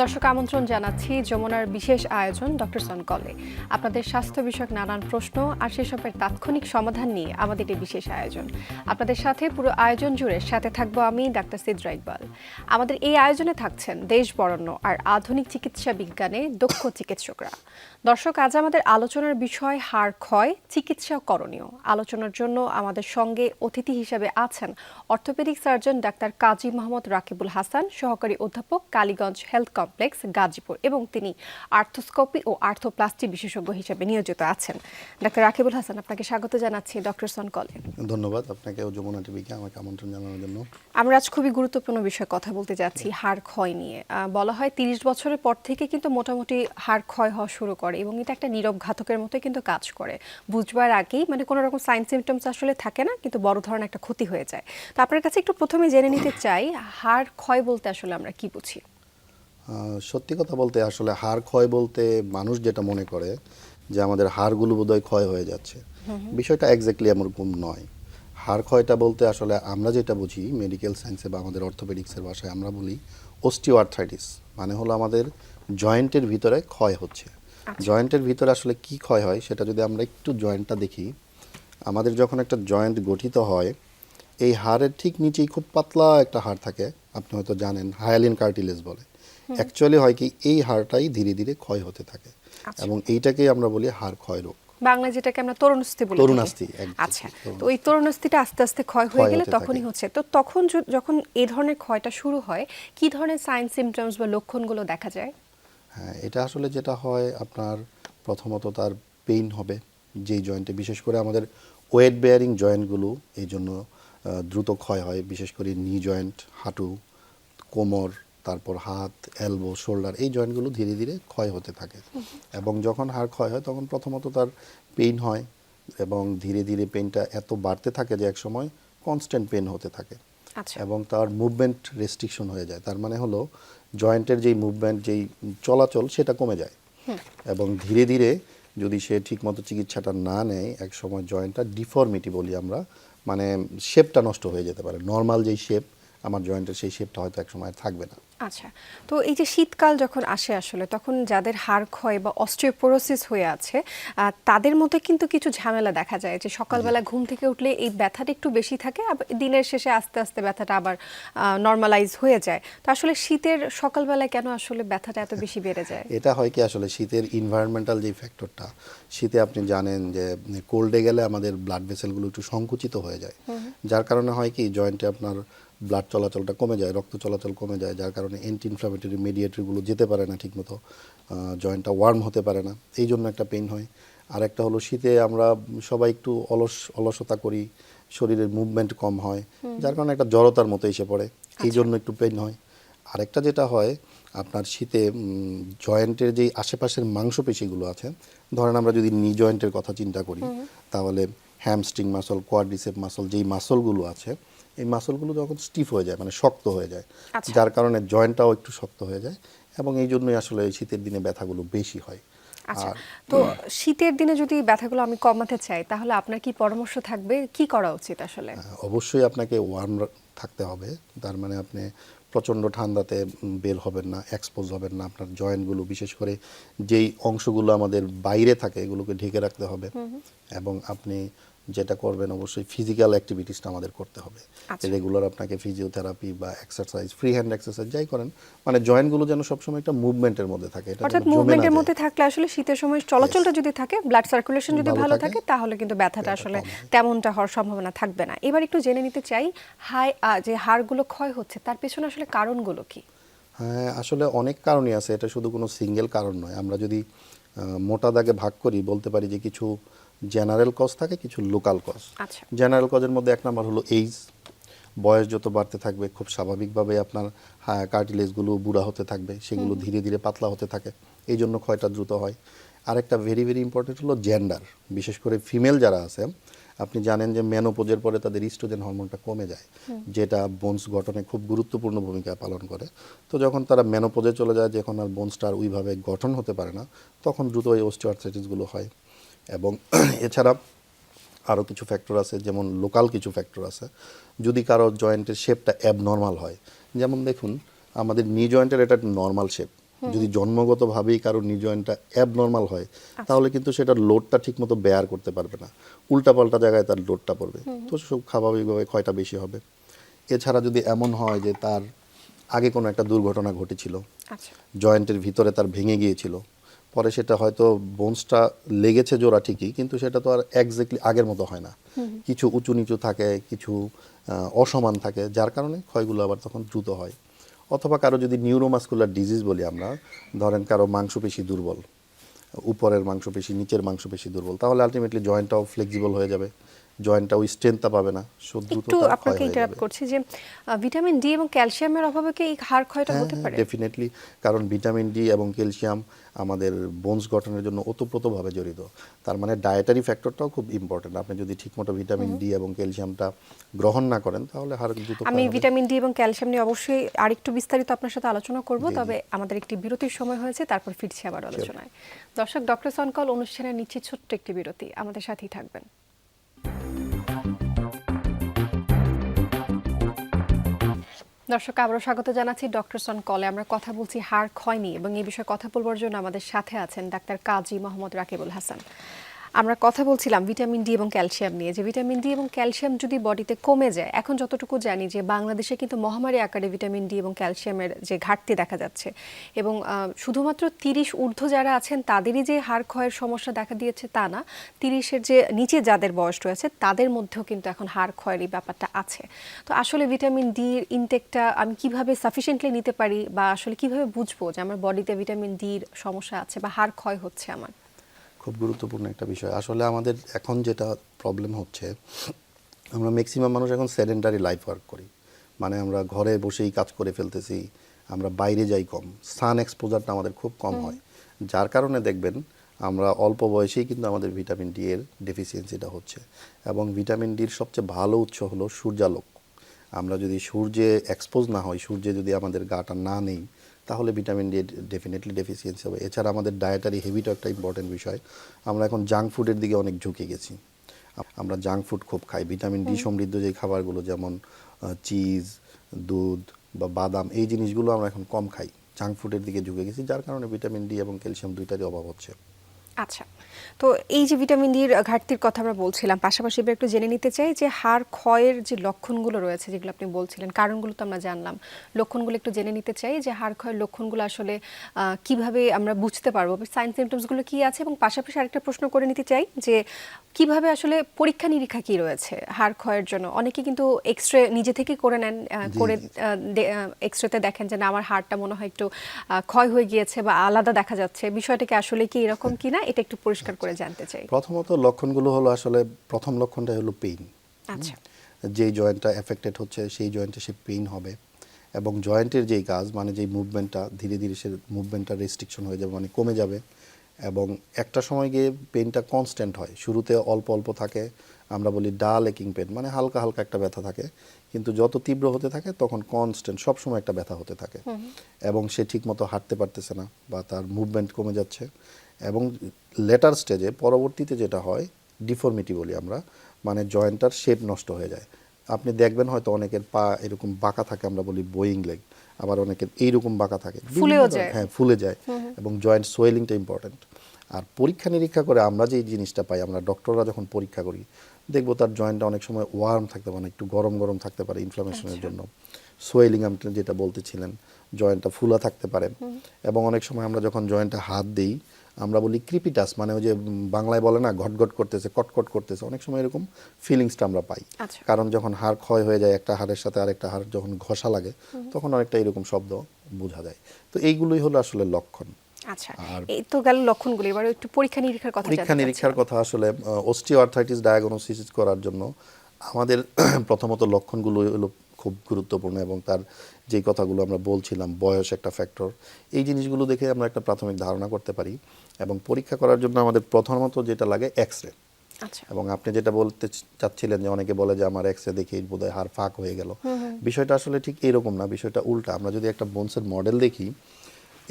দর্শক আমন্ত্রণ জানাচ্ছি যমুনার বিশেষ আয়োজন ডক্টর সন কলে। আপনাদের স্বাস্থ্য বিষয়ক নানান প্রশ্ন আর সেসবের তাৎক্ষণিক সমাধান নিয়ে আমাদের এই বিশেষ আয়োজন। আপনাদের সাথে পুরো আয়োজন জুড়ে সাথে থাকবো আমি ডাক্তার সিদ্রা ইকবাল। আমাদের এই আয়োজনে থাকছেন দেশ বরেণ্য আর আধুনিক চিকিৎসা বিজ্ঞানে দক্ষ চিকিৎসকরা। দর্শক, আজ আমাদের আলোচনার বিষয় হাড় ক্ষয়, চিকিৎসা করণীয়। আলোচনার জন্য আমাদের সঙ্গে অতিথি হিসেবে আছেন orthopaedic surgeon doctor Kazi Mohammad Rakibul Hasan, সহকারী অধ্যাপক, কালীগঞ্জ হেলথ কমপ্লেক্স, গাজীপুর, এবং তিনি আর্থোস্কোপি ও আর্থোপ্লাস্টি বিশেষজ্ঞ হিসেবে নিয়োজিত আছেন। ডাক্তার রাকিবুল হাসান, আপনাকে স্বাগত জানাচ্ছি ডক্টর সন কলে। ধন্যবাদ আপনাকে ও যমুনা টিভিকে আমাকে আমন্ত্রণ জানানোর জন্য। আমরা আজ খুবই গুরুত্বপূর্ণ বিষয়ে কথা বলতে যাচ্ছি, হাড় ক্ষয় নিয়ে। বলা হয় ৩০ বছরের পর থেকে কিন্তু মোটামুটি হাড় ক্ষয় হওয়া শুরু করে এবং এটা একটা নীরব ঘাতকের মতো কিন্তু কাজ করে। বুঝবার আগেই মানে কোনো রকম সাইন সিমটমস আসলে থাকে না, কিন্তু বড় ধরনের একটা ক্ষতি হয়ে যায়। তো আপনার কাছে একটু প্রথমে জেনে নিতে চাই, হাড় ক্ষয় বলতে আসলে আমরা কি বুঝি? সত্যি কথা বলতে আসলে হাড় ক্ষয় বলতে মানুষ যেটা মনে করে যে আমাদের হাড়গুলো বোধহয় ক্ষয় হয়ে যাচ্ছে, বিষয়টা এক্স্যাক্টলি এরকম নয়। হাড় ক্ষয়টা বলতে আসলে আমরা যেটা বুঝি মেডিকেল সায়েন্সে বা আমাদের অর্থোপেডিক্সের ভাষায় আমরা বলি অস্টিওআর্থ্রাইটিস, মানে হলো আমাদের জয়েন্টের ভিতরে ক্ষয় হচ্ছে। জয়েন্টের ভিতরে আসলে কি ক্ষয় হয় সেটা যদি আমরা একটু জয়েন্টটা দেখি, আমাদের যখন একটা জয়েন্ট গঠিত হয়, এই হাড়ের ঠিক নিচেই খুব পাতলা একটা হাড় থাকে, আপনি হয়তো জানেন হায়ালিন কার্টিলেজ বলে। অ্যাকচুয়ালি হয় কি, এই হাড়টাই ধীরে ধীরে ক্ষয় হতে থাকে এবং এইটাকেই আমরা বলি হাড় ক্ষয় রোগ, বাংলায় যেটাকে আমরা তরুণাস্থি বলি। তরুণাস্থি। আচ্ছা, তো ওই তরুণাস্থিটা আস্তে আস্তে ক্ষয় হয়ে গেলে তখনই হচ্ছে। তো তখন যখন এই ধরনের ক্ষয়টা শুরু হয়, কি ধরনের সাইন সিমটমস বা লক্ষণগুলো দেখা যায়? হ্যাঁ, এটা আসলে যেটা হয় আপনার প্রথমত তার পেইন হবে যেই জয়েন্টে, বিশেষ করে আমাদের ওয়েট বেয়ারিং জয়েন্টগুলো এই জন্য দ্রুত ক্ষয় হয়, বিশেষ করে নি জয়েন্ট, হাঁটু, কোমর, তারপর হাত, এলবো, শোল্ডার, এই জয়েন্টগুলো ধীরে ধীরে ক্ষয় হতে থাকে। এবং যখন হাড় ক্ষয় হয় তখন প্রথমত তার পেইন হয় এবং ধীরে ধীরে পেইনটা এত বাড়তে থাকে যে একসময় কনস্ট্যান্ট পেইন হতে থাকে। এবং তার মুভমেন্ট রেস্ট্রিকশন হয়ে যায়, তার মানে হলো জয়েন্টের যেই মুভমেন্ট, যেই চলাচল, সেটা কমে যায়। এবং ধীরে ধীরে যদি সে ঠিকমতো চিকিৎসাটা না নেয়, এক সময় জয়েন্টটা ডিফর্মিটি বলি আমরা, মানে শেপটা নষ্ট হয়ে যেতে পারে। নর্মাল যেই শেপ আমার জয়েন্টের, সেই শেপটা হয়তো এক সময় থাকবে না। আচ্ছা, তো এই যে শীতকাল যখন আসে আসলে তখন যাদের হাড় ক্ষয় বা অস্টিওপোরোসিস হয়ে আছে তাদের মধ্যে কিন্তু কিছু ঝামেলা দেখা যায়, যে সকালবেলা ঘুম থেকে উঠলে এই ব্যথাটা একটু বেশি থাকে, আবার দিনের শেষে আস্তে আস্তে ব্যথাটা আবার নর্মালাইজ হয়ে যায়। তো আসলে শীতের সকালবেলায় কেন আসলে ব্যথাটা এত বেশি বেড়ে যায়? এটা হয় কি, আসলে শীতের ইনভায়রনমেন্টাল যে ফ্যাক্টরটা, শীতে আপনি জানেন যে কোল্ডে গেলে আমাদের ব্লাড ভেসেলগুলো একটু সংকুচিত হয়ে যায়, যার কারণে হয় কি জয়েন্টে আপনার ব্লাড চলাচলটা কমে যায়, রক্ত চলাচল কমে যায়, যার কারণে অ্যান্টি ইনফ্লামেটরি মেডিয়েটরগুলো যেতে পারে না ঠিকমতো, জয়েন্টটা ওয়ার্ম হতে পারে না, এই জন্য একটা পেইন হয়। আর একটা হলো শীতে আমরা সবাই একটু অলসতা করি, শরীরের মুভমেন্ট কম হয়, যার কারণে একটা জড়তার মতো এসে পড়ে, এই জন্য একটু পেইন হয়। আরেকটা যেটা হয় আপনার শীতে জয়েন্টের যেই আশেপাশের মাংসপেশিগুলো আছে, ধরেন আমরা যদি নি জয়েন্টের কথা চিন্তা করি, তাহলে হ্যামস্ট্রিং মাসল, কোয়াড্রিসেপ মাসল, যেই মাসলগুলো আছে, এই মাসলগুলো যখন স্টিফ হয়ে যায়, মানে শক্ত হয়ে যায়, যার কারণে জয়েন্টটাও একটু শক্ত হয়ে যায়, এবং এই জন্যই আসলে এই শীতের দিনে ব্যথাগুলো বেশি হয়। আচ্ছা, তো শীতের দিনে যদি ব্যথাগুলো আমি কমাতে চাই, তাহলে আপনার কি পরামর্শ থাকবে, কি করা উচিত আসলে? অবশ্যই আপনাকে ওয়ার্ম থাকতে হবে, তার মানে আপনি প্রচণ্ড ঠান্ডাতে বের হবেন না, এক্সপোজ হবেন না, আপনার জয়েন্টগুলো বিশেষ করে যেই অংশগুলো আমাদের বাইরে থাকে এগুলোকে ঢেকে রাখতে হবে। এবং আপনি যেটা করবেন, অবশ্যই ফিজিক্যাল অ্যাক্টিভিটিসটা আমাদের করতে হবে। রেগুলার আপনাকে ফিজিওথেরাপি বা এক্সারসাইজ, ফ্রি হ্যান্ড এক্সারসাইজ যাই করেন, মানে জয়েন্টগুলো যেন সবসময় একটা মুভমেন্টের মধ্যে থাকে, এটা অর্থাৎ যেন জমে না মুভমেন্টের যায়। মধ্যে থাকলে আসলে শীতের সময় চলাচলটা যদি থাকে, ব্লাড সার্কুলেশন যদি ভালো থাকে, তাহলে কিন্তু ব্যথাটা আসলে তেমনটা হওয়ার সম্ভাবনা থাকবে না। এবার একটু জেনে নিতে চাই, যে হাড়গুলো ক্ষয় হচ্ছে তার পেছনে আসলে কারণগুলো কি? হ্যাঁ, আসলে অনেক কারণই আছে, এটা শুধু কোনো সিঙ্গেল কারণ নয়। আমরা যদি মোটা দাগে ভাগ করি, বলতে পারি যে কিছু জেনারেল কজ থাকে, কিছু লোকাল কজ। জেনারেল কজের মধ্যে এক নাম্বার হলো এইজ, বয়স যত বাড়তে থাকবে খুব স্বাভাবিকভাবে আপনার কার্টিলেজগুলো বুড়া হতে থাকবে, সেগুলো ধীরে ধীরে পাতলা হতে থাকে, এই জন্য ক্ষয়টা দ্রুত হয়। আরেকটা ভেরি ভেরি ইম্পর্টেন্ট হলো জেন্ডার, বিশেষ করে ফিমেল যারা আছে, আপনি জানেন যে মেনোপোজের পরে তাদের ইস্ট্রোজেন হরমোনটা কমে যায়, যেটা বোনস গঠনে খুব গুরুত্বপূর্ণ ভূমিকা পালন করে। তো যখন তারা মেনোপোজে চলে যায়, যখন আর বোনসটা ওইভাবে গঠন হতে পারে না, তখন দ্রুত এই অস্টিওআর্থ্রাইটিসগুলো হয়। এবং এছাড়া আরও কিছু ফ্যাক্টর আছে, যেমন লোকাল কিছু ফ্যাক্টর আছে। যদি কারো জয়েন্টের শেপটা অ্যাবনর্মাল হয়, যেমন দেখুন আমাদের নি জয়েন্টের এটা নর্মাল শেপ, যদি জন্মগতভাবেই কারো নি জয়েন্টটা অ্যাবনর্মাল হয় তাহলে কিন্তু সেটার লোডটা ঠিকমতো বেয়ার করতে পারবে না, উল্টাপাল্টা জায়গায় তার লোডটা পড়বে, তো সব স্বাভাবিকভাবে ক্ষয়টা বেশি হবে। এছাড়া যদি এমন হয় যে তার আগে কোনো একটা দুর্ঘটনা ঘটেছিল, আচ্ছা। জয়েন্টের ভিতরে তার ভেঙে গিয়েছিল, পরে সেটা হয়তো বোনসটা লেগেছে জোড়া ঠিকই, কিন্তু সেটা তো আর একজ্যাক্টলি আগের মতো হয় না, কিছু উঁচু নিচু থাকে, কিছু অসমান থাকে, যার কারণে ক্ষয়গুলো আবার তখন দ্রুত হয়। অথবা কারো যদি নিউরোমাস্কুলার ডিজিজ বলি আমরা, ধরেন কারো মাংসপেশি দুর্বল, উপরের মাংসপেশি নিচের মাংসপেশি দুর্বল, তাহলে আলটিমেটলি জয়েন্টটাও ফ্লেক্সিবল হয়ে যাবে, জয়েন্টটা ওই স্ট্রেংথটা পাবে না, দ্রুত একটু তার ক্ষয় আপনাকে হয়ে ইন্টারাপ্ট যাবে। করছি যে ভিটামিন ডি এবং ক্যালসিয়ামের অভাবে কি এই হাড় ক্ষয়টা হতে পারে? ডেফিনেটলি, কারণ ভিটামিন ডি এবং ক্যালসিয়াম আমাদের বোনস গঠনের জন্য ওতপ্রোতভাবে জড়িত। তার মানে ডায়েটারি ফ্যাক্টরটাও খুব ইম্পর্টেন্ট। আপনি যদি ঠিকমতো ভিটামিন ডি এবং ক্যালসিয়ামটা গ্রহণ না করেন তাহলে হাড় দ্রুত আমি ক্ষয় হবে। ভিটামিন ডি এবং ক্যালসিয়াম নিয়ে অবশ্যই আরেকটু বিস্তারিত আপনার সাথে আলোচনা করব, জি, জি। তবে আমাদের একটি বিরতির সময় হয়েছে, তারপর ফিরছি আবার আলোচনায়। দর্শক, ডক্টর সনকল অনুষ্ঠানের নিচ্ছে ছোট্ট একটি বিরতি, আমাদের সাথেই থাকবেন। দর্শক, আবারও স্বাগত জানাচ্ছি ডক্টর সন কলে। আমরা কথা বলছি হাড় ক্ষয় নিয়ে, এবং এই বিষয়ে কথা বলবার জন্য আমাদের সাথে আছেন ডাক্তার কাজী মোহাম্মদ রাকিবুল হাসান। আমরা কথা বলছিলাম ভিটামিন ডি এবং ক্যালসিয়াম নিয়ে, যে ভিটামিন ডি এবং ক্যালসিয়াম যদি বডিতে কমে যায়, এখন যতটুকু জানি যে বাংলাদেশে কিন্তু মহামারী আকারে ভিটামিন ডি এবং ক্যালসিয়ামের যে ঘাটতি দেখা যাচ্ছে, এবং শুধুমাত্র 30 ঊর্ধ্ব যারা আছেন তাদেরই যে হাড় ক্ষয়ের সমস্যা দেখা দিয়েছে তা না, 30-এর যে নিচে যাদের বয়স রয়েছে তাদের মধ্যেও কিন্তু এখন হাড় ক্ষয়ের এই ব্যাপারটা আছে। তো আসলে ভিটামিন ডির ইনটেকটা আমি কিভাবে সাফিসিয়েন্টলি নিতে পারি, বা আসলে কিভাবে বুঝবো যে আমার বডিতে ভিটামিন ডির সমস্যা আছে বা হাড় ক্ষয় হচ্ছে আমার? খুব গুরুত্বপূর্ণ একটা বিষয়। আসলে আমাদের এখন যেটা প্রবলেম হচ্ছে, আমরা ম্যাক্সিমাম মানুষ এখন সেডেন্টারি লাইফ ওয়ার্ক করি, মানে আমরা ঘরে বসেই কাজ করে ফেলতেছি, আমরা বাইরে যাই কম, সান এক্সপোজারটা আমাদের খুব কম হয়, যার কারণে দেখবেন আমরা অল্প বয়সেই কিন্তু আমাদের ভিটামিন ডি এর ডেফিসিয়েন্সিটা হচ্ছে। এবং ভিটামিন ডির সবচেয়ে ভালো উৎস হলো সূর্যালোক। আমরা যদি সূর্যে এক্সপোজ না হয়, সূর্যে যদি আমাদের গাটা না নেই, তাহলে ভিটামিন ডি ডেফিনেটলি ডেফিসিয়েন্সি হবে। এছাড়া আমাদের ডায়েটারি হ্যাবিটও একটা ইম্পর্টেন্ট বিষয়। আমরা এখন জাঙ্ক ফুডের দিকে অনেক ঝুঁকে গেছি, আমরা জাঙ্ক ফুড খুব খাই। ভিটামিন ডি সমৃদ্ধ যে খাবারগুলো, যেমন চিজ, দুধ বা বাদাম, এই জিনিসগুলো আমরা এখন কম খাই, জাঙ্ক ফুডের দিকে ঝুঁকে গেছি, যার কারণে ভিটামিন ডি এবং ক্যালসিয়াম দুইটারই অভাব হচ্ছে। আচ্ছা, তো এই যে ভিটামিন ডির ঘাটতির কথা আমরা বলছিলাম, পাশাপাশি এবার একটু জেনে নিতে চাই যে হাড় ক্ষয়ের যে লক্ষণগুলো রয়েছে, যেগুলো আপনি বলছিলেন, কারণগুলো তো আমরা জানলাম, লক্ষণগুলো একটু জেনে নিতে চাই যে হাড় ক্ষয়ের লক্ষণগুলো আসলে কিভাবে আমরা বুঝতে পারবো, সাইন সিমটমসগুলো কি আছে, এবং পাশাপাশি আরেকটা প্রশ্ন করে নিতে চাই যে কিভাবে আসলে পরীক্ষা নিরীক্ষা কি রয়েছে হাড় ক্ষয়ের জন্য? অনেকে কিন্তু এক্সরে নিজে থেকে করে নেন, করে এক্সরেতে দেখেন যে না, আমার হাড়টা মনে হয় একটু ক্ষয় হয়ে গিয়েছে বা আলাদা দেখা যাচ্ছে, বিষয়টা কি আসলে কি এরকম কিনা, এটা একটু পরিষ্কার করে জানতে চাই। প্রথমত লক্ষণগুলো হলো, আসলে প্রথম লক্ষণটা হলো পেইন। আচ্ছা, যেই জয়েন্টটা এফেক্টেড হচ্ছে সেই জয়েন্টে সে পেইন হবে, এবং জয়েন্টের যেই কাজ, মানে যেই মুভমেন্টটা, ধীরে ধীরে সে মুভমেন্টটা রেস্ট্রিকশন হয়ে যাবে, মানে কমে যাবে, এবং একটা সময় গিয়ে পেইনটা কনস্ট্যান্ট হয়। শুরুতে অল্প অল্প থাকে, আমরা বলি ডাল একিং পেন, মানে হালকা হালকা একটা ব্যথা থাকে, কিন্তু যত তীব্র হতে থাকে তখন কনস্ট্যান্ট সবসময় একটা ব্যথা হতে থাকে, এবং সে ঠিকমতো হাঁটতে পারতেছে না বা তার মুভমেন্ট কমে যাচ্ছে। এবং লেটার স্টেজে পরবর্তীতে যেটা হয়, ডিফর্মিটি বলি আমরা, মানে জয়েন্টটার শেপ নষ্ট হয়ে যায়। আপনি দেখবেন হয়তো অনেকের পা এরকম বাঁকা থাকে, আমরা বলি বোয়িং লেগ, আবার অনেকের এইরকম বাঁকা থাকে, ফুলেও যায়। হ্যাঁ ফুলে যায়, এবং জয়েন্ট সোয়েলিংটা ইম্পর্টেন্ট। আর পরীক্ষা নিরীক্ষা করে আমরা যে জিনিসটা পাই, আমরা ডক্টররা যখন পরীক্ষা করি দেখবো তার জয়েন্টটা অনেক সময় ওয়ার্ম থাকতে পারে, একটু গরম গরম থাকতে পারে ইনফ্লামেশনের জন্য, সোয়েলিং আপনি যেটা বলতেছিলেন, জয়েন্টটা ফুলা থাকতে পারে। এবং অনেক সময় আমরা যখন জয়েন্টে হাত দিই, আমরা বলি ক্রিপিটাস, মানে ওই যে বাংলায় বলে না ঘটঘট করতেছে, কটকট করতেছে, অনেক সময় এরকম ফিলিংসটা আমরা পাই। আচ্ছা। কারণ যখন হাড় ক্ষয় হয়ে যায়, একটা হাড়ের সাথে আরেকটা হাড় যখন ঘষা লাগে, তখন অনেকটা এরকম শব্দ বোঝা যায়। তো এইগুলোই হলো আসলে লক্ষণ। আচ্ছা, এই তো গেল লক্ষণগুলো, এবার একটু পরীক্ষা নিরীক্ষার কথা পরীক্ষা নিরীক্ষার কথা, আসলে অস্টিওআর্থ্রাইটিস ডায়াগনোসিস করার জন্য আমাদের প্রথমত লক্ষণগুলো হলো খুব গুরুত্বপূর্ণ, এবং তার যেই কথাগুলো আমরা বলছিলাম, বয়স একটা ফ্যাক্টর, এই জিনিসগুলো দেখে আমরা একটা প্রাথমিক ধারণা করতে পারি। এবং পরীক্ষা করার জন্য আমাদের প্রথমত যেটা লাগে এক্সরে। আচ্ছা, এবং আপনি যেটা বলতে চাচ্ছিলেন যে অনেকে বলে যে আমার এক্সরে দেখে বোধহয় হাড় ফাঁক হয়ে গেল, বিষয়টা আসলে ঠিক এরকম না, বিষয়টা উল্টা। আমরা যদি একটা বোনসের মডেল দেখি,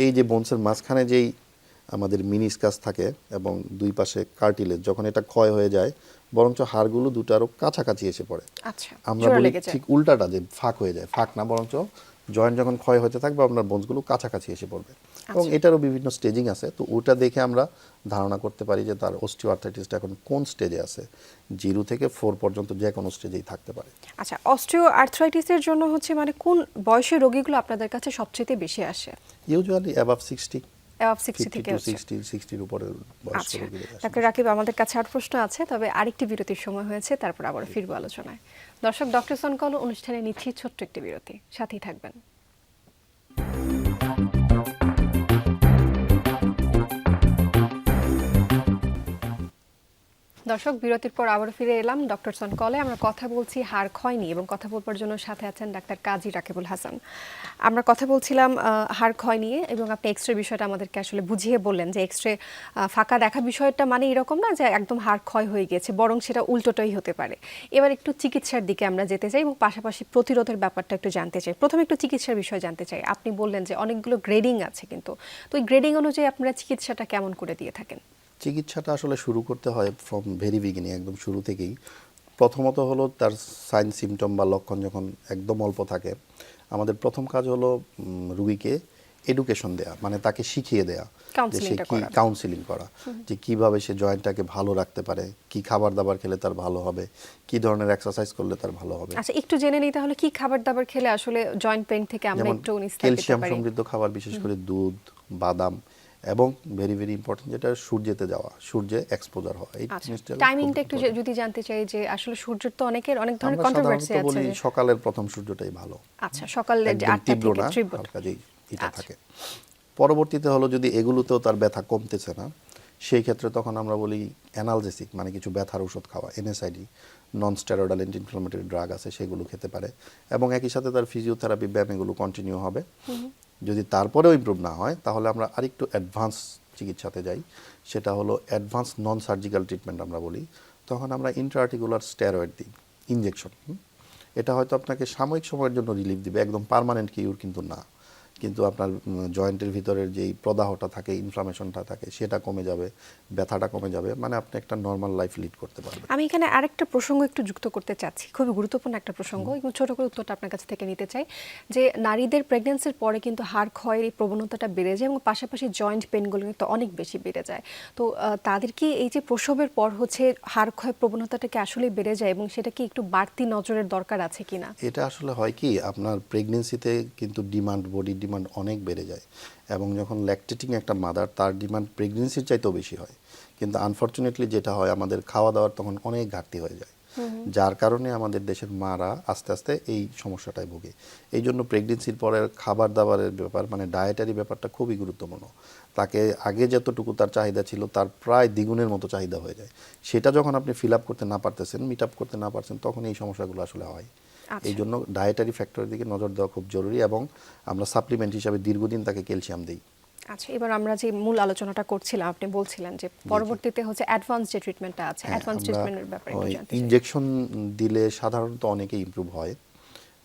এই যে বোনসের মাঝখানে যেই আমাদের মিনিসকাস থাকে এবং দুই পাশে কার্টিলেজ, যখন এটা ক্ষয় হয়ে যায়, বরঞ্চ হাড়গুলো দুটো আরো কাছাকাছি এসে পড়ে। আচ্ছা, আমরা জোড়া বলি লেগে যায়। ঠিক উল্টাটা, যে ফাঁক হয়ে যায়, ফাঁক না, বরঞ্চ জয়েন্ট যখন ক্ষয় হতে থাকবে আপনার বোনসগুলো কাছাকাছি এসে পড়বে। এবং এটারও বিভিন্ন স্টেজিং আছে, তো ওটা দেখে আমরা ধারণা করতে পারি যে তার অস্টিওআর্থ্রাইটিসটা এখন কোন স্টেজে আছে। 0 থেকে 4 পর্যন্ত যে কোনো স্টেজেই থাকতে পারে। আচ্ছা, অস্টিও আর্থ্রাইটিসের জন্য হচ্ছে মানে কোন বয়সের রোগীগুলো আপনাদের কাছে সবচেয়ে বেশি আসে? ইউজুয়ালি অ্যাবাভ 60, অ্যাবাভ 60 50 থেকে টু হচ্ছে। 60 উপরের বয়স্ক আচ্ছা, রোগীদের আসে। ডাক্তার রাকিব, আমাদের কাছে আর প্রশ্ন আছে, তবে আরেকটি বিরতির সময় হয়েছে, তারপর আবার ফিরবো আলোচনায়। দর্শক, ডক্টর সন কল অনুষ্ঠানে নিচ্ছি ছোট্ট একটি বিরতি, সাথেই থাকবেন। দর্শক, বিরতির পর আবার ফিরে এলাম ডক্টর সন কলে। আমরা কথা বলছি হাড় ক্ষয় নিয়ে, এবং কথা বলবার জন্য সাথে আছেন ডাক্তার কাজী রাকিবুল হাসান। আমরা কথা বলছিলাম হাড় ক্ষয় নিয়ে, এবং আপনি এক্সরে বিষয়টা আমাদেরকে আসলে বুঝিয়ে বললেন যে এক্সরে ফাঁকা দেখা বিষয়টা মানে এরকম না যে একদম হাড় ক্ষয় হয়ে গেছে, বরং সেটা উল্টোটাই হতে পারে। এবার একটু চিকিৎসার দিকে আমরা যেতে চাই, এবং পাশাপাশি প্রতিরোধের ব্যাপারটা একটু জানতে চাই। প্রথমে একটু চিকিৎসার বিষয় জানতে চাই। আপনি বললেন যে অনেকগুলো গ্রেডিং আছে, কিন্তু তো এই গ্রেডিং অনুযায়ী আপনারা চিকিৎসাটা কেমন করে দিয়ে থাকেন? চিকিৎসাটা আসলে শুরু করতে হয় ফ্রম ভেরি বিগিনিং, একদম শুরু থেকেই। প্রথমত হলো তার সাইন সিমটম বা লক্ষণ যখন একদম অল্প থাকে, আমাদের প্রথম কাজ হলো রুগীকে এডুকেশন দেয়া, মানে তাকে শিখিয়ে দেয়া যে সে কি কাউন্সিলিং করা, যে কিভাবে সে জয়েন্টটাকে ভালো রাখতে পারে, কি খাবার দাবার খেলে তার ভালো হবে, কি ধরনের এক্সারসাইজ করলে তার ভালো হবে। আচ্ছা, একটু জেনে নিই তাহলে কি খাবার দাবার খেলে আসলে জয়েন্ট পেইন থেকে আমরা একটু নিস্তার পেতে পারি? ক্যালসিয়াম সমৃদ্ধ খাবার, বিশেষ করে দুধ, বাদাম, এবং ভেরি ভেরি ইম্পর্টেন্ট যেটা সূর্যেতে যাওয়া, সূর্যে এক্সপোজার হওয়া। এই জিনিসটা টাইমিংটা একটু যদি জানতে চাই, যে আসলে সূর্যের তো অনেক ধরনের কন্ট্রোভার্সি আছে। বলি সকালের প্রথম সূর্যটাই ভালো। আচ্ছা, সকালে 8টা থেকে তীব্র হালকা যেই এটা থাকে। পরবর্তীতে হলো যদি এগুলোতেও তার ব্যথা কমতেছে না, সেই ক্ষেত্রে তখন আমরা বলি অ্যানালজেসিক, মানে কিছু ব্যথার ওষুধ খাওয়া, NSAID, non steroidal anti inflammatory drug আছে, সেগুলো খেতে পারে। এবং একই সাথে তার ফিজিওথেরাপি, ব্যায়াম, এগুলো কন্টিনিউ হবে। যদি তারপরেও ইমপ্রুভ না হয়, তাহলে আমরা আরেকটু অ্যাডভান্স চিকিৎসাতে যাই। সেটা হলো অ্যাডভান্স নন সার্জিক্যাল ট্রিটমেন্ট আমরা বলি। তখন আমরা ইন্ট্রাআর্টিকুলার স্টেরয়েড দিই, ইনজেকশন। এটা হয়তো আপনাকে সাময়িক সময়ের জন্য রিলিফ দিবে, একদম পার্মানেন্ট কিউর কিন্তু না। কিন্তু আপনার জয়েন্টের ভিতরের যেই প্রদাহটা থাকে, ইনফ্লামেশনটা থাকে, সেটা কমে যাবে, ব্যথাটা কমে যাবে, মানে আপনি একটা নর্মাল লাইফ লিড করতে পারবেন। আমি এখানে আরেকটা প্রসঙ্গ একটু যুক্ত করতে চাচ্ছি, খুবই গুরুত্বপূর্ণ একটা প্রসঙ্গ, এবং ছোট করে উত্তরটা আপনার কাছ থেকে নিতে চাই। যে নারীদের প্রেগন্যান্সির পরে কিন্তু হাড় ক্ষয়ের এই প্রবণতাটা বেড়ে যায়, এবং পাশাপাশি জয়েন্ট পেনগুলো কিন্তু অনেক বেশি বেড়ে যায়। তো তাদের কি এই যে প্রসবের পর হচ্ছে হাড় ক্ষয় প্রবণতাটা কি আসলেই বেড়ে যায়, এবং সেটা কি একটু বাড়তি নজরের দরকার আছে কিনা? এটা আসলে হয় কি, আপনার প্রেগনেন্সিতে কিন্তু ডিমান্ড, বডির ডিমান্ড অনেক বেড়ে যায়, এবং যখন ল্যাকটেটিং একটা মাদার, তার ডিমান্ড প্রেগনেন্সির চাইতেও বেশি হয়। কিন্তু আনফর্চুনেটলি যেটা হয়, আমাদের খাওয়া দাওয়ার তখন অনেক ঘাটতি হয়ে যায়, যার কারণে আমাদের দেশের মারা আস্তে আস্তে এই সমস্যাটায় ভোগে। এই জন্য প্রেগনেন্সির পরের খাবার দাবারের ব্যাপার, মানে ডায়েটারি ব্যাপারটা খুবই গুরুত্বপূর্ণ। তাকে আগে যতটুকু তার চাহিদা ছিল, তার প্রায় দ্বিগুণের মতো চাহিদা হয়ে যায়। সেটা যখন আপনি ফিল আপ করতে না পারতেছেন, মিট আপ করতে না পারছেন, তখন এই সমস্যাগুলো আসলে হয়। এই জন্য ডায়েটারি ফ্যাক্টরের দিকে নজর দেওয়া খুব জরুরি, এবং আমরা সাপ্লিমেন্ট হিসাবে দীর্ঘদিন তাকে ক্যালসিয়াম দিই। আচ্ছা, এবার আমরা যে মূল আলোচনাটা করছিলাম, আপনি বলছিলেন যে পরবর্তীতে হচ্ছে অ্যাডভান্স যে ট্রিটমেন্টটা আছে, অ্যাডভান্স ট্রিটমেন্টের ব্যাপারে একটু জানতে চাই। ইনজেকশন দিলে সাধারণত অনেকেই ইমপ্রুভ হয়।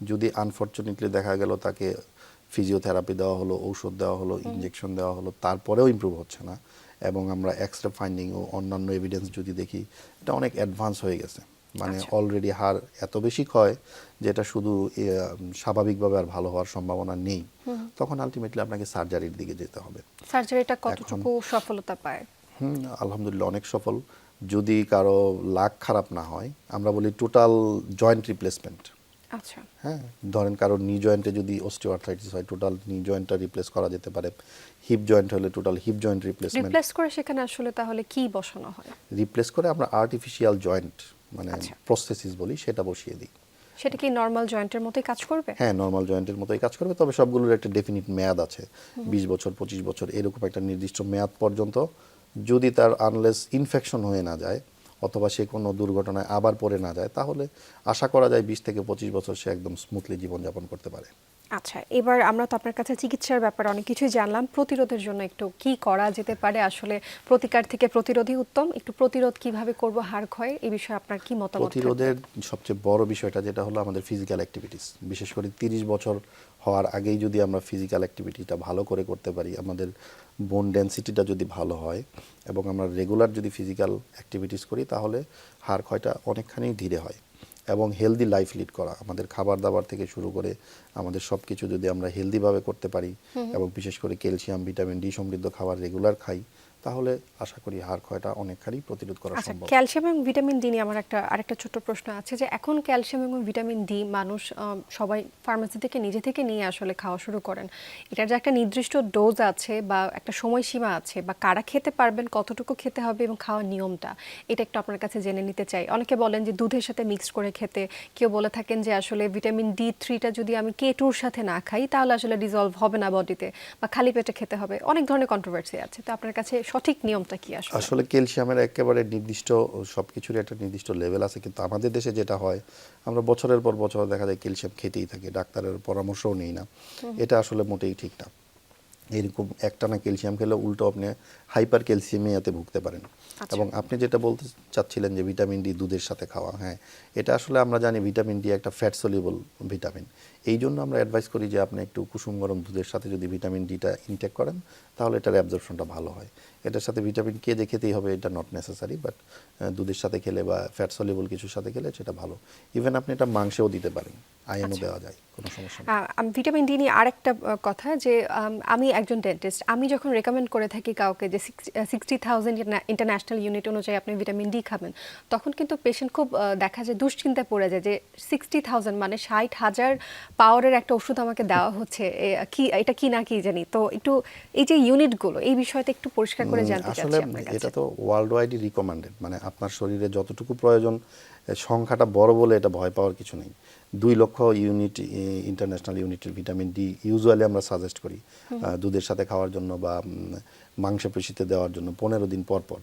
যদি আনফর্চুনেটলি দেখা গেল তাকে ফিজিওথেরাপি দেওয়া হলো, ঔষধ দেওয়া হলো, ইনজেকশন দেওয়া হলো, তারপরেও ইমপ্রুভ হচ্ছে না, এবং আমরা এক্সরে ফাইন্ডিং ও অন্যান্য এভিডেন্স যদি দেখি, এটা অনেক অ্যাডভান্স হয়ে গেছে, মানে অলরেডি হাড় এত বেশি ক্ষয় যেটা শুধু স্বাভাবিকভাবে আর ভালো হওয়ার সম্ভাবনা নেই, তখন আলটিমেটলি আপনাকে সার্জারির দিকে যেতে হবে। সার্জারিটা কতটুকু সফলতা পায়? আলহামদুলিল্লাহ অনেক সফল। যদি কারো লাক খারাপ না হয়, আমরা বলি টোটাল জয়েন্ট রিপ্লেসমেন্ট। আচ্ছা, হ্যাঁ, ধরেন কারো নি জয়েন্টে যদি অস্টিওআর্থ্রাইটিস হয়, টোটাল নি জয়েন্টটা রিপ্লেস করা যেতে পারে। হিপ জয়েন্ট হলে total hip joint replacement. Replace করে সেখানে আসলে তাহলে কি বসানো হয়? রিপ্লেস করে আমরা আর্টিফিশিয়াল জয়েন্ট, মানে প্রস্থেসিস বলি, সেটা বসিয়ে দিই। সেটা কি নরমাল জয়েন্টের মতোই কাজ করবে? হ্যাঁ, নরমাল জয়েন্টের মতোই কাজ করবে, তবে সবগুলোর একটা ডেফিনিট মেয়াদ আছে, 20 বছর, 25 বছর, এরকম একটা নির্দিষ্ট মেয়াদ পর্যন্ত। যদি তার আনলেস ইনফেকশন হয়ে না যায়, অথবা সে কোনো দুর্ঘটনায় আবার পড়ে না যায়, তাহলে আশা করা যায় 20 থেকে 25 বছর সে একদম স্মুথলি জীবনযাপন করতে পারে। আচ্ছা, এবার আমরা তো আপনার কাছে চিকিৎসার ব্যাপারে অনেক কিছুই জানলাম। প্রতিরোধের জন্য একটু কি করা যেতে পারে? আসলে প্রতিকার থেকে প্রতিরোধই উত্তম। একটু প্রতিরোধ কিভাবে করব হাড় ক্ষয়, এই বিষয়ে আপনার কি মতামত? প্রতিরোধের সবচেয়ে বড় বিষয়টা যেটা হলো আমাদের ফিজিক্যাল অ্যাক্টিভিটিস। বিশেষ করে 30 বছর হওয়ার আগেই যদি আমরা ফিজিক্যাল অ্যাক্টিভিটিটা ভালো করে করতে পারি, আমাদের বোন ডেনসিটিটা যদি ভালো হয়, এবং আমরা রেগুলার যদি ফিজিক্যাল অ্যাক্টিভিটিস করি, তাহলে হাড় ক্ষয়টা অনেকখানি ধীরে হয়। এবং হেলদি লাইফ লিড করা, আমাদের খাবার দাবার থেকে শুরু করে আমাদের সব কিছু যদি আমরা হেলদিভাবে করতে পারি এবং বিশেষ করে ক্যালসিয়াম ভিটামিন ডি সমৃদ্ধ খাবার রেগুলার খাই, তাহলে আশা করি হাড় ক্ষয়টা অনেকখানি প্রতিরোধ করা আচ্ছা, সম্ভব। ক্যালসিয়াম এবং ভিটামিন ডি নিয়ে আমার আরেকটা ছোট্ট প্রশ্ন আছে যে এখন ক্যালসিয়াম এবং ভিটামিন ডি মানুষ সবাই ফার্মেসি থেকে নিজে থেকে নিয়ে আসলে খাওয়া শুরু করেন। এটার যে একটা নির্দিষ্ট ডোজ আছে বা একটা সময়সীমা আছে, বা কারা খেতে পারবেন, কতটুকু খেতে হবে এবং খাওয়ার নিয়মটা, এটা একটু আপনার কাছে জেনে নিতে চাই। অনেকে বলেন যে দুধের সাথে মিক্সড করে খেতে, কেউ বলে থাকেন যে আসলে ভিটামিন ডি3টা যদি আমি K2 এর সাথে না খাই তাহলে আসলে ডিজলভ হবে না বডিতে, বা খালি পেটে খেতে হবে। অনেক ধরনের কন্ট্রোভার্সি আছে, তো আপনার কাছে সঠিক নিয়মটা কি আসলে? আসলে ক্যালসিয়ামের একেবারে নির্দিষ্ট সবকিছুরই একটা নির্দিষ্ট লেভেল আছে, কিন্তু আমাদের দেশে যেটা হয় আমরা বছরের পর বছর দেখা যায় ক্যালসিয়াম খেতেই থাকি, ডাক্তারের পরামর্শও নেই না। এটা আসলে মোটেই ঠিক না। এরকম একটানা ক্যালসিয়াম খেলে উল্টো আপনি হাইপার ক্যালসিয়ামিয়াতে ভুগতে পারেন। এবং আপনি যেটা বলতে চাচ্ছিলেন যে ভিটামিন ডি দুধের সাথে খাওয়া, হ্যাঁ, এটা আসলে আমরা জানি ভিটামিন ডি একটা ফ্যাট সলিউবল ভিটামিন। এই জন্য আমরা অ্যাডভাইস করি যে আপনি একটু কুসুম গরম দুধের সাথে যদি ভিটামিন ডিটা ইনটেক করেন তাহলে এটার অ্যাবজর্পশনটা ভালো হয়। এটার সাথে ভিটামিন কে যে খেতেই হবে এটা নট নেসেসারি, বাট দুধের সাথে খেলে বা ফ্যাট সলিউবল কিছুর সাথে খেলে সেটা ভালো। ইভেন আপনি এটা মাংসেও দিতে পারেন, আয়রনও দেওয়া যায়, কোনো সমস্যা নেই। ভিটামিন ডি নিয়ে আরেকটা কথা যে আমি একজন ডেন্টিস্ট, আমি যখন রেকমেন্ড করে থাকি কাউকে যে 60,000 ইন্টারন্যাশনাল ইউনিট অনুযায়ী আপনি ভিটামিন ডি খাবেন, তখন কিন্তু পেশেন্ট খুব দেখা যায় দুশ্চিন্তায় পড়ে যায় যে 60,000 মানে 60,000 পাওয়ারের একটা ওষুধ আমাকে দেওয়া হচ্ছে, কি এটা কি না কি জানি। তো একটু এই যে ইউনিটগুলো, এই বিষয়টা একটু পরিষ্কার করে জানতে আসলে চাচ্ছি আপনার কাছে। এটা তো ওয়ার্ল্ড ওয়াইডই রিকমেন্ডেড, মানে আপনার শরীরে যতটুকু প্রয়োজন, সংখ্যাটা বড় বলে এটা ভয় পাওয়ার কিছু নেই। 2 লক্ষ ইউনিট ইন্টারন্যাশনাল ইউনিটের ভিটামিন ডি ইউজুয়ালি আমরা সাজেস্ট করি দুধের সাথে খাওয়ার জন্য বা মাংসপেশিতে দেওয়ার জন্য 15 দিন পর পর।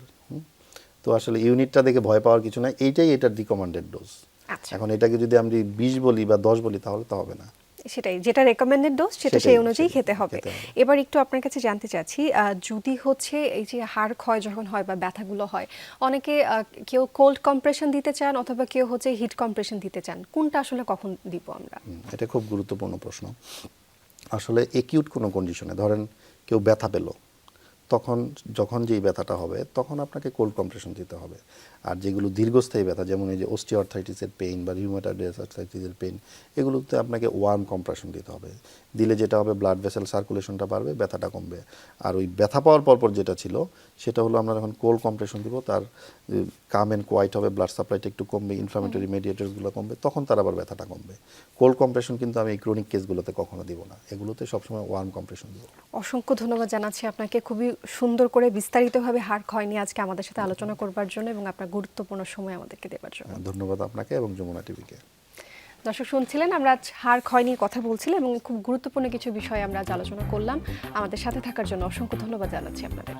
তো আসলে ইউনিটটা দেখে ভয় পাওয়ার কিছু নাই, এইটাই এটার রিকমেন্ডেড ডোজ। আচ্ছা, এখন এটাকে যদি আমি 20 বলি বা 10 বলি তাহলে তো হবে না। সেটাই, যেটা রেকমেন্ডেড ডোজ সেটা সেই অনুযায়ী খেতে হবে। খেতে হবে। এবার একটু আপনার কাছে জানতে চাচ্ছি, যদি হচ্ছে এই যে হাড় ক্ষয় যখন হয় বা ব্যথাগুলো হয়, অনেকে কেউ কোল্ড কম্প্রেশন দিতে চান অথবা কেউ হচ্ছে হিট কম্প্রেশন দিতে চান, কোনটা আসলে কখন দিব আমরা? এটা খুব গুরুত্বপূর্ণ প্রশ্ন। আসলে একিউট কোনো কন্ডিশনে ধরেন কেউ ব্যথা পেল, তখন যখন যেই ব্যথাটা হবে তখন আপনাকে কোল্ড কম্প্রেশন দিতে হবে। আর যেগুলো দীর্ঘস্থায়ী ব্যথা, যেমন এই যে অস্টিওআর্থ্রাইটিসের পেইন বা রিউমেটয়েড আর্থ্রাইটিসের পেইন, এগুলোতে আপনাকে ওয়ার্ম কম্প্রেশন দিতে হবে। দিলে যেটা হবে ব্লাড ভেসেল সার্কুলেশনটা বাড়বে, ব্যথাটা কমবে। আর ওই ব্যথা পাওয়ার পরপর যেটা ছিল সেটা হলো আমরা যখন কোল্ড কম্প্রেশন দিব তার কাম অ্যান্ড কোয়াইট হবে, ব্লাড সাপ্লাইটা একটু কমবে, ইনফ্লামেটরি মেডিয়েটরগুলো কমবে, তখন তার আবার ব্যথাটা কমবে। কোল্ড কম্প্রেশন কিন্তু আমি এই ক্রনিক কেসগুলোতে কখনো দিব না, এগুলোতে সবসময় ওয়ার্ম কম্প্রেশন দিব। অসংখ্য ধন্যবাদ জানাচ্ছি আপনাকে, খুবই সুন্দর করে বিস্তারিতভাবে হাড় ক্ষয় নিয়ে আজকে আমাদের সাথে আলোচনা করবার জন্য এবং আপনার গুরুত্বপূর্ণ সময় আমাদেরকে দেওয়ার জন্য। ধন্যবাদ আপনাকে এবং যমুনা টিভিকে। দর্শক শুনছিলেন, আমরা আজ হাড় ক্ষয় নিয়ে কথা বলছিলাম এবং খুব গুরুত্বপূর্ণ কিছু বিষয় আমরা আজ আলোচনা করলাম। আমাদের সাথে থাকার জন্য অসংখ্য ধন্যবাদ জানাচ্ছি আপনাদের।